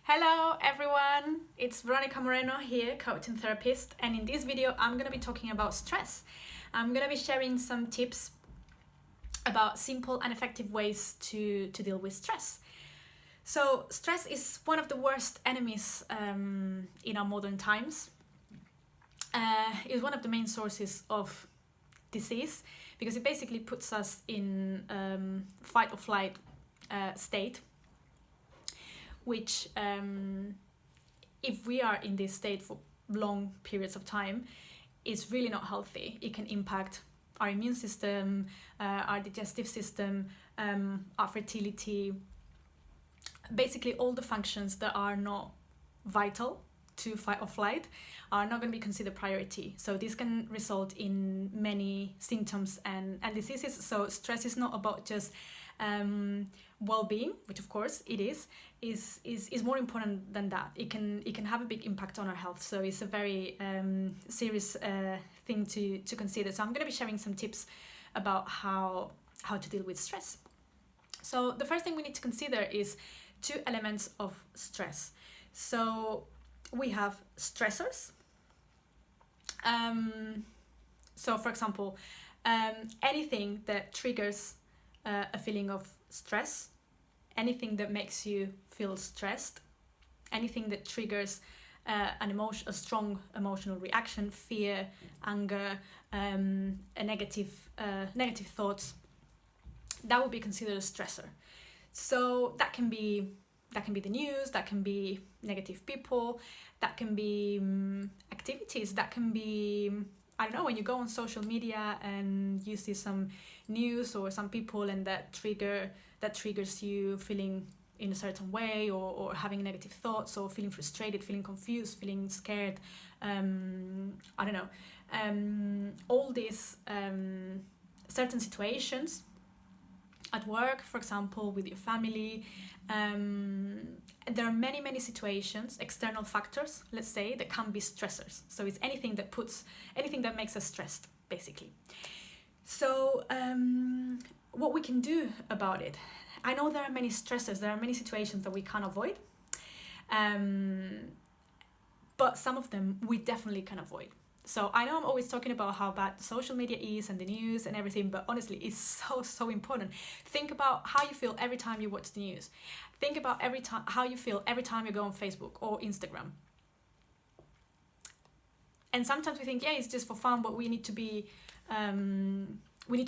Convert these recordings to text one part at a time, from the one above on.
Hello everyone, it's Verónica Moreno here, coach and therapist, and in this video I'm going to be talking about stress. I'm going to be sharing some tips about simple and effective ways to deal with stress. So stress is one of the worst enemies in our modern times. It's one of the main sources of disease because it basically puts us in fight or flight state, which if we are in this state for long periods of time, is really not healthy. It can impact our immune system, our digestive system, our fertility, basically all the functions that are not vital to fight or flight are not going to be considered priority. So this can result in many symptoms and diseases. So stress is not about just well-being, which of course it is more important than that. It can have a big impact on our health. So it's a very serious thing to consider. So I'm going to be sharing some tips about how to deal with stress. So the first thing we need to consider is two elements of stress. So we have stressors. So for example, anything that triggers a feeling of stress, anything that makes you feel stressed, anything that triggers a strong emotional reaction, fear, anger, a negative thoughts, that would be considered a stressor. So that can be the news, that can be negative people, that can be activities, that can be, I don't know, when you go on social media and you see some news or some people and that triggers you feeling in a certain way or having negative thoughts or feeling frustrated, feeling confused, feeling scared, I don't know, all these certain situations at work, for example, with your family. There are many situations, external factors, let's say, that can be stressors. So it's anything that makes us stressed, basically. So what we can do about it, I know there are many stressors, there are many situations that we can't avoid, but some of them we definitely can avoid. So I know I'm always talking about how bad social media is and the news and everything, but honestly, it's so important. Think about how you feel every time you watch the news. Think about how you feel every time you go on Facebook or Instagram. And sometimes we think, yeah, it's just for fun, but we need to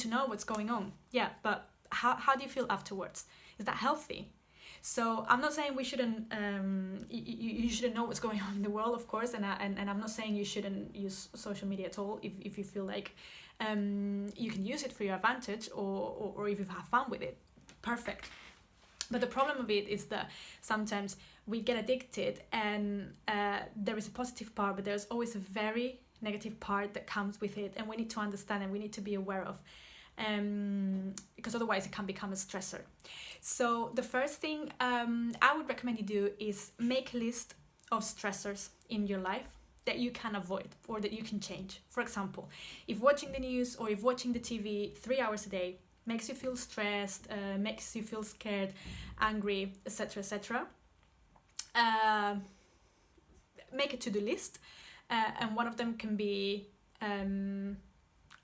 know what's going on. Yeah, but how do you feel afterwards? Is that healthy? So I'm not saying we shouldn't, you shouldn't know what's going on in the world, of course, and I'm not saying you shouldn't use social media at all if you feel like you can use it for your advantage or if you have fun with it, perfect. But the problem of it is that sometimes we get addicted and there is a positive part, but there's always a very negative part that comes with it, and we need to understand and we need to be aware of. Because otherwise it can become a stressor. So the first thing I would recommend you do is make a list of stressors in your life that you can avoid or that you can change. For example, if watching the news or if watching the TV 3 hours a day makes you feel stressed, makes you feel scared, angry, etc., make a to-do list, and one of them can be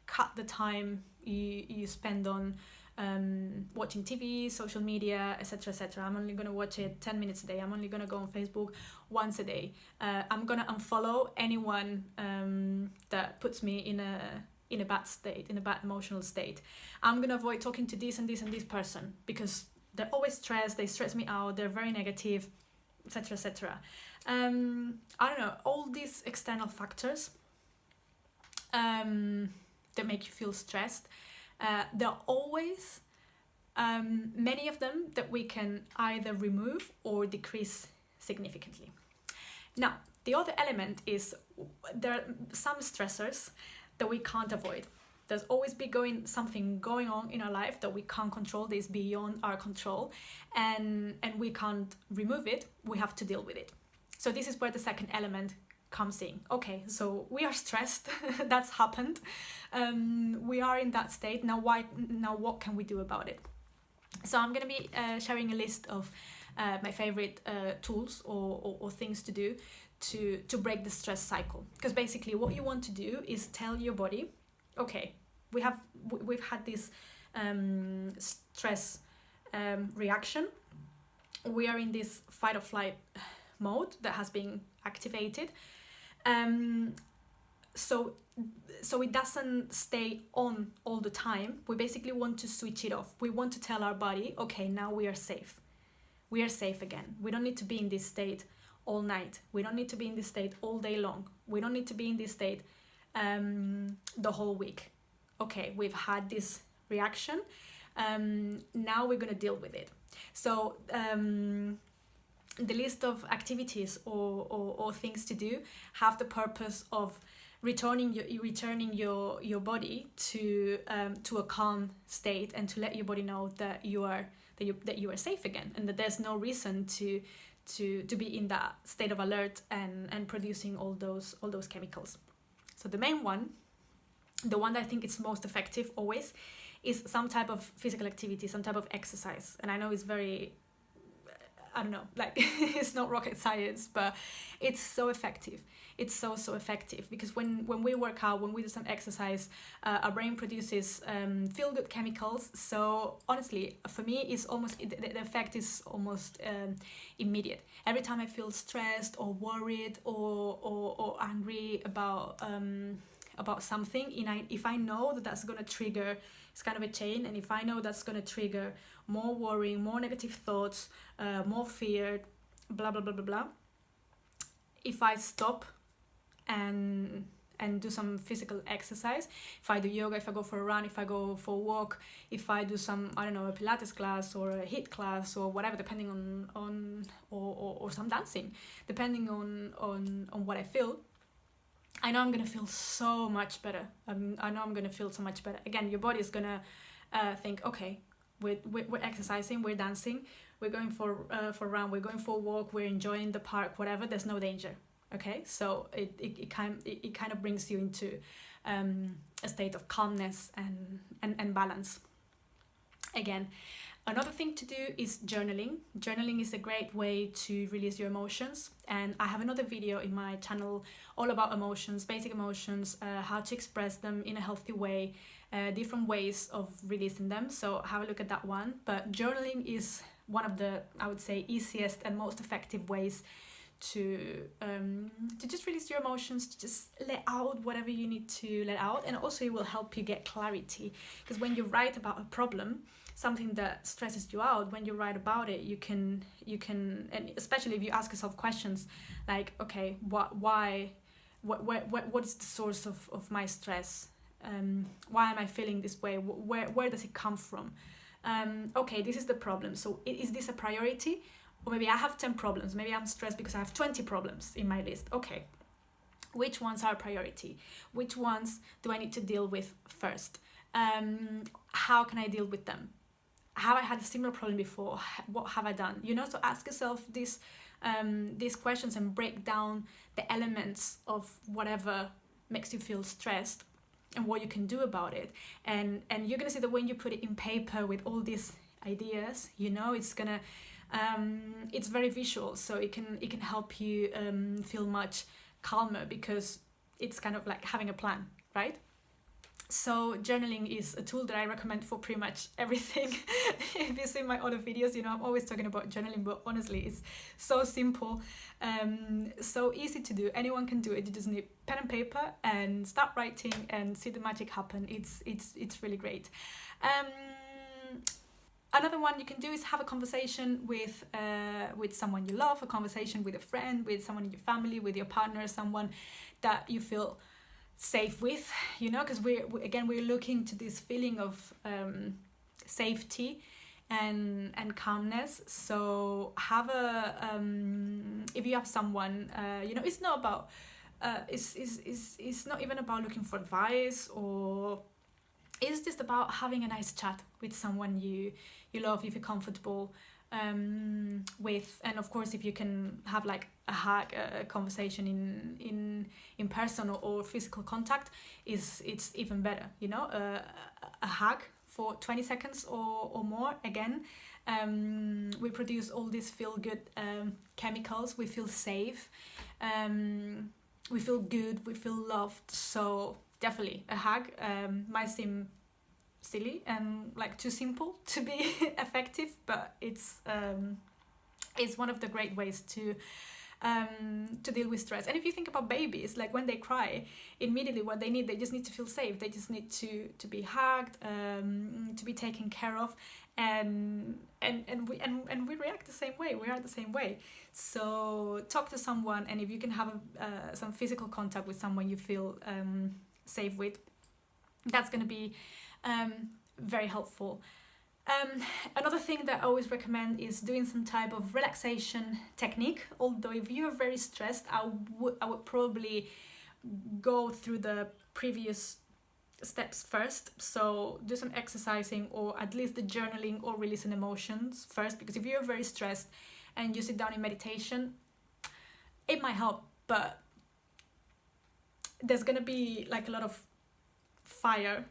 cut the time you spend on watching TV, social media, etc. I'm only going to watch it 10 minutes a day. I'm only going to go on Facebook once a day. I'm going to unfollow anyone that puts me in a bad state, in a bad emotional state. I'm going to avoid talking to this and this and this person because they're always stressed, they stress me out, they're very negative, etc. I don't know, all these external factors that make you feel stressed, there are always many of them that we can either remove or decrease significantly. Now, the other element is there are some stressors that we can't avoid. There's always something going on in our life that we can't control, that is beyond our control, and we can't remove it, we have to deal with it. So this is where the second element comes in. Okay, so we are stressed, that's happened, we are in that state, now what can we do about it? So I'm going to be sharing a list of my favorite tools or things to do to break the stress cycle. Because basically what you want to do is tell your body, okay, we've had this stress reaction. We are in this fight or flight mode that has been activated. So it doesn't stay on all the time. We basically want to switch it off. We want to tell our body, okay, now we are safe. We are safe again. We don't need to be in this state all night. We don't need to be in this state all day long. We don't need to be in this state the whole week. Okay, we've had this reaction. Now we're going to deal with it. So the list of activities or things to do have the purpose of returning your body to a calm state, and to let your body know that you are safe again, and that there's no reason to be in that state of alert and producing all those chemicals. So the main one, the one that I think is most effective always, is some type of physical activity, some type of exercise. And I know it's very, I don't know, like it's not rocket science, but it's so effective. It's so effective, because when we work out, when we do some exercise, our brain produces feel-good chemicals. So honestly, for me, it's almost the effect is almost immediate. Every time I feel stressed or worried or angry about something, if I know that that's gonna trigger, it's kind of a chain, and if I know that's gonna trigger more worrying, more negative thoughts, more fear, blah blah blah blah blah, if I stop and do some physical exercise, if I do yoga, if I go for a run, if I go for a walk, if I do some, I don't know, a Pilates class or a HIIT class or whatever, depending on or some dancing, depending on what I feel, I know I'm gonna feel so much better. I know I'm gonna feel so much better. Again, your body is gonna think, okay, we're exercising, we're dancing, we're going for a run, we're going for a walk, we're enjoying the park, whatever. There's no danger. Okay, so it kind of brings you into a state of calmness and balance. Again, another thing to do is journaling. Journaling is a great way to release your emotions, and I have another video in my channel all about emotions, basic emotions, how to express them in a healthy way, different ways of releasing them. So have a look at that one. But journaling is one of the, I would say, easiest and most effective ways to just release your emotions, to just let out whatever you need to let out. And also it will help you get clarity, because when you write about a problem, something that stresses you out, when you write about it, you can and especially if you ask yourself questions like, okay, what is the source of my stress, why am I feeling this way, where does it come from, okay, this is the problem, so is this a priority? Or maybe I have 10 problems. Maybe I'm stressed because I have 20 problems in my list. Okay, which ones are a priority? Which ones do I need to deal with first? How can I deal with them? Have I had a similar problem before? What have I done? So ask yourself these questions and break down the elements of whatever makes you feel stressed and what you can do about it. And you're gonna see that when you put it in paper with all these ideas, it's gonna it's very visual, so it can help you feel much calmer, because it's kind of like having a plan, right? So journaling is a tool that I recommend for pretty much everything. If you see my other videos, I'm always talking about journaling, but honestly, it's so simple, so easy to do. Anyone can do it. You just need pen and paper and start writing and see the magic happen. It's really great. Another one you can do is have a conversation with someone you love, a conversation with a friend, with someone in your family, with your partner, someone that you feel safe with, because we're looking to this feeling of safety and calmness. So have if you have someone, it's not about it's not even about looking for advice, or it's just about having a nice chat with someone you love, you feel comfortable with. And of course, if you can have like a conversation in person or physical contact, it's even better. A hug for 20 seconds or more, again, We produce all these feel-good chemicals. We feel safe. We feel good. We feel loved. So definitely a hug might seem silly and like too simple to be effective, but it's one of the great ways to deal with stress. And if you think about babies, like when they cry, immediately what they just need to feel safe. They just need to be hugged, to be taken care of, and we react the same way. We are the same way. So talk to someone, and if you can have some physical contact with someone you feel safe with, that's going to be very helpful. Another thing that I always recommend is doing some type of relaxation technique. Although if you are very stressed, I would probably go through the previous steps first. So do some exercising, or at least the journaling or releasing emotions first, because if you're very stressed and you sit down in meditation, it might help, but there's gonna be like a lot of fire.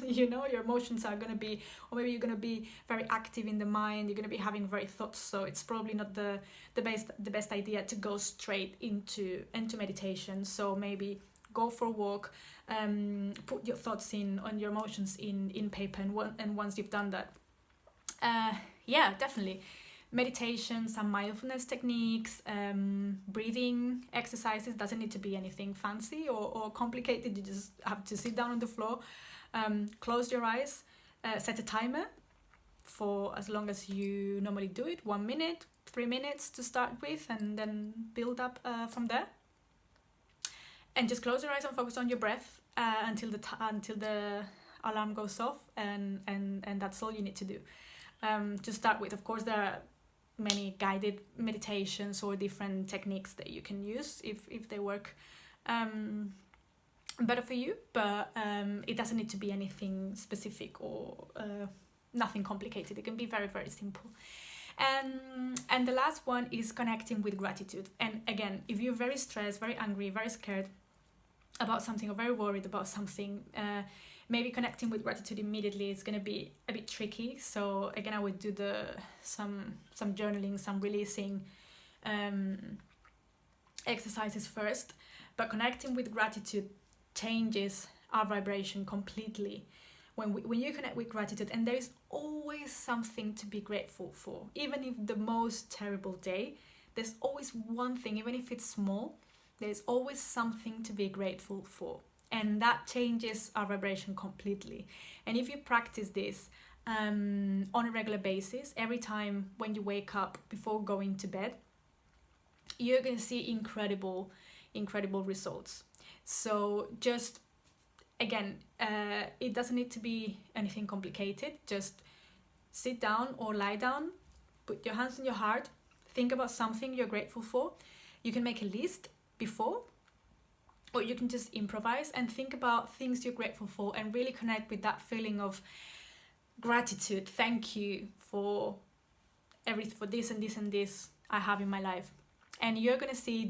You know, your emotions are going to be, or maybe you're going to be very active in the mind, you're going to be having very thoughts, so it's probably not the best idea to go straight into meditation. So maybe go for a walk, put your thoughts on your emotions in paper, and once you've done that, definitely meditation, some mindfulness techniques, breathing exercises. Doesn't need to be anything fancy or complicated. You just have to sit down on the floor, close your eyes, set a timer for as long as you normally do it, 1 minute, 3 minutes to start with, and then build up from there. And just close your eyes and focus on your breath until the alarm goes off, and that's all you need to do. To start with, of course, there are many guided meditations or different techniques that you can use if they work better for you, but it doesn't need to be anything specific or nothing complicated. It can be very, very simple. And the last one is connecting with gratitude. And again, if you're very stressed, very angry, very scared about something, or very worried about something, maybe connecting with gratitude immediately is going to be a bit tricky. So again, I would do some journaling, some releasing exercises first. But connecting with gratitude changes our vibration completely. When you connect with gratitude, and there is always something to be grateful for, even if the most terrible day, there's always one thing, even if it's small, there's always something to be grateful for. And that changes our vibration completely. And if you practice this on a regular basis, every time when you wake up before going to bed, you're going to see incredible results. So just, again, it doesn't need to be anything complicated. Just sit down or lie down, put your hands on your heart, think about something you're grateful for. You can make a list before, or you can just improvise and think about things you're grateful for, and really connect with that feeling of gratitude. Thank you for this and this and this I have in my life. And you're going to see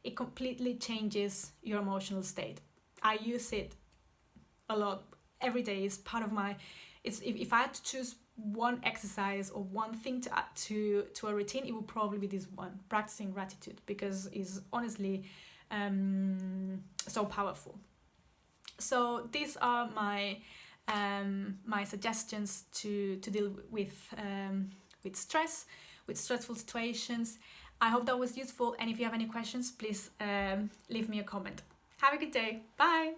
it completely changes your emotional state. I use it a lot every day. It's part of if I had to choose one exercise or one thing to add to a routine, it would probably be this one, practicing gratitude, because it's honestly so powerful. So these are my suggestions to deal with stress, with stressful situations. I hope that was useful, and if you have any questions, please leave me a comment. Have a good day. Bye.